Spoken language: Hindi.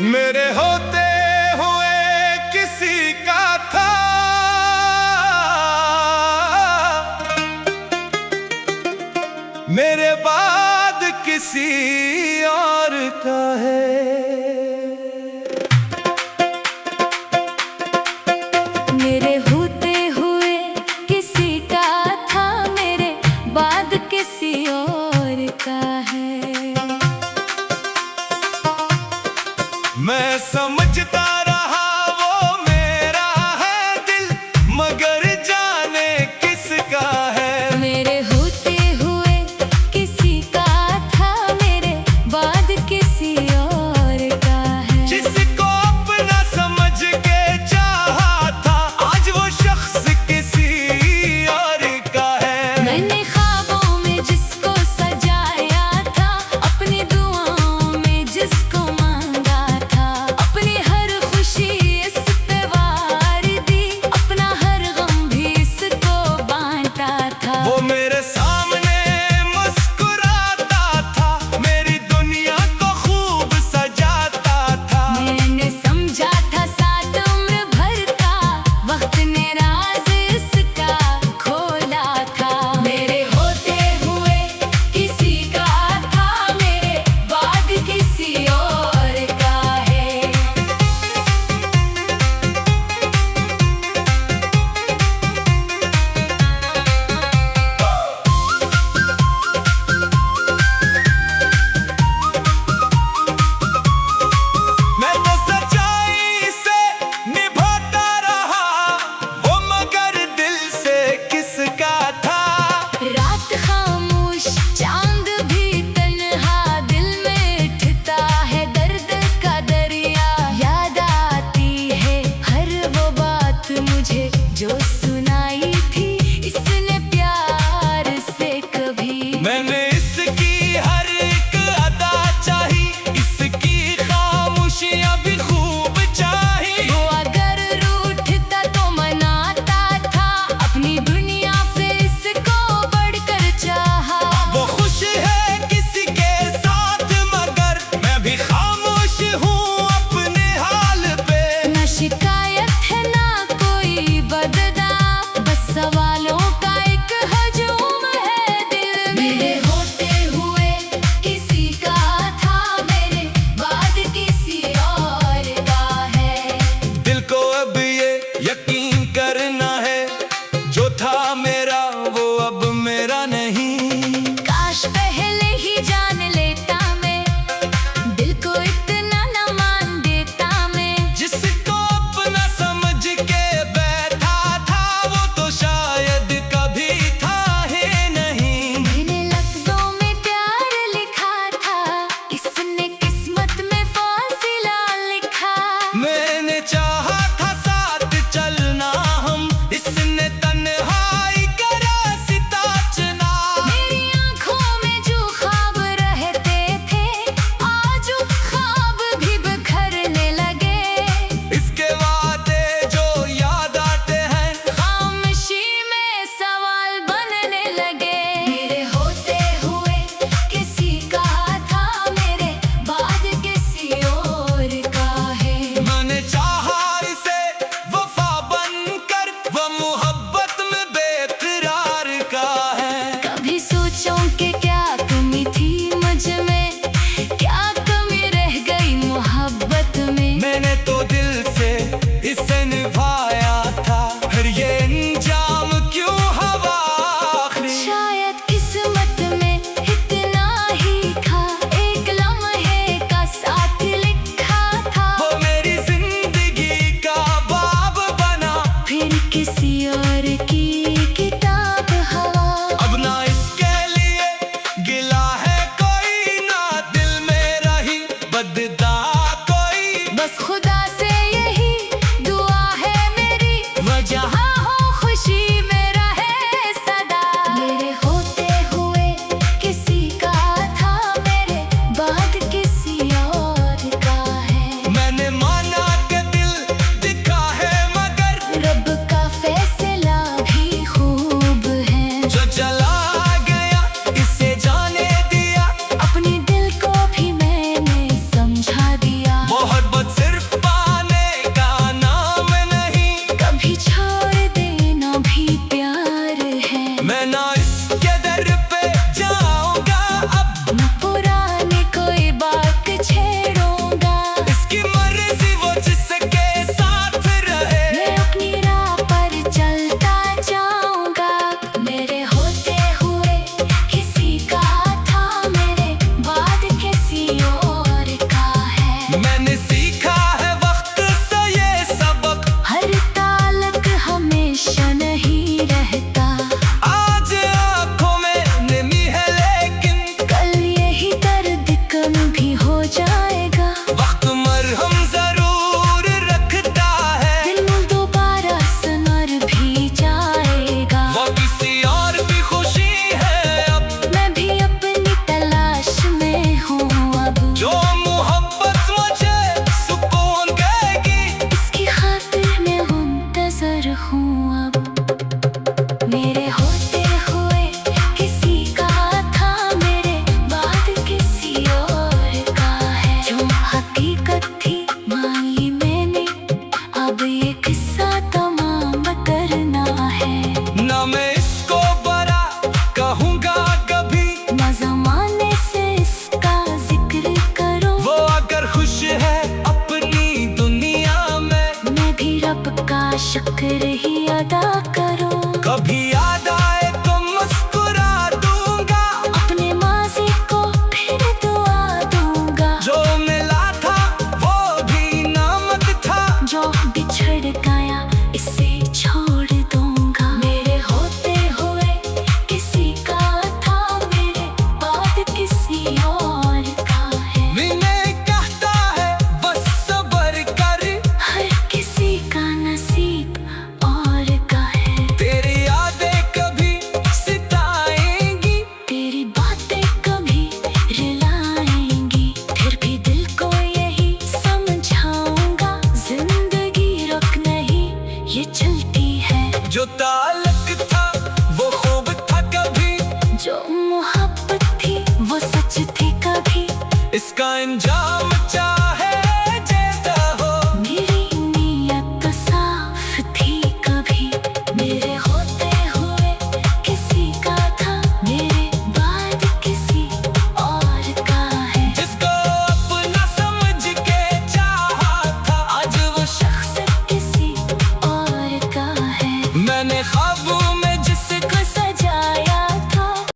मेरे होते हुए किसी का था, मेरे बाद किसी और का है। मेरे होते हुए किसी का था, मेरे बाद किसी और का है। मैं समझता रहा वो मेरा है दिल, मगर जाने किसका है। मेरे होते हुए किसी का था, मेरे बाद किसी और का है। जिसको अपना समझ के चाहा था, आज वो शख्स किसी और का है। मैंने ख्वाबों में जिसको सजाया था, अपनी दुआओं में जिसको जो सुनाई थी इसने प्यार से कभी। मैंने इसकी हर एक अदा चाही, इसकी खामोशियां भी खूब चाही। वो अगर रूठता तो मनाता था, अपनी दुनिया से इसको बढ़कर चाहा। वो खुश है किसी के साथ, मगर मैं भी खामोश हूँ अपने हाल पे। न शिकायत है ना कोई बददा, बस सवालों का एक हजूम है दिल में। मेरे होते हुए किसी का था, मेरे बाद किसी और का है। दिल को अब ये यकीन करना है, जो था मेरा वो अब मेरा नहीं। काश पहले ही जान लेता मैं, दिल को इतना न मान देता मैं। जिसको अपना समझ के बैठा था, वो तो शायद कभी था ही नहीं। मैंने लफ्जों में प्यार लिखा था, इसने किस्मत में फासिला लिखा। मैंने चाहा था साथ चलना हम, इसने तन्हाई का रास्ता चुना। मेरी आँखों में जो ख्वाब रहते थे, आज ख्वाब भी बिखरने लगे। इसके वादे जो याद आते हैं, खामोशी में सवाल बनने लगे। मेरे होते हुए किसी का था, मेरे बाद किसी और का है। मैंने चाहा इसे वफा बनकर, वो मोहब्बत में बेकरार का है। कभी सोचूं कि क्या कमी थी मुझ में, क्या कमी रह गई मोहब्बत में। मैंने तो दिल से इसे निभाया था, फिर ये अंजाम क्यों हवा आखिरी। शायद किस्मत में इतना ही था, एक लम्हे का साथ लिखा था। वो मेरी जिंदगी का बाब बना, फिर किसी और की किताब हवा। अब ना इसके लिए तेरे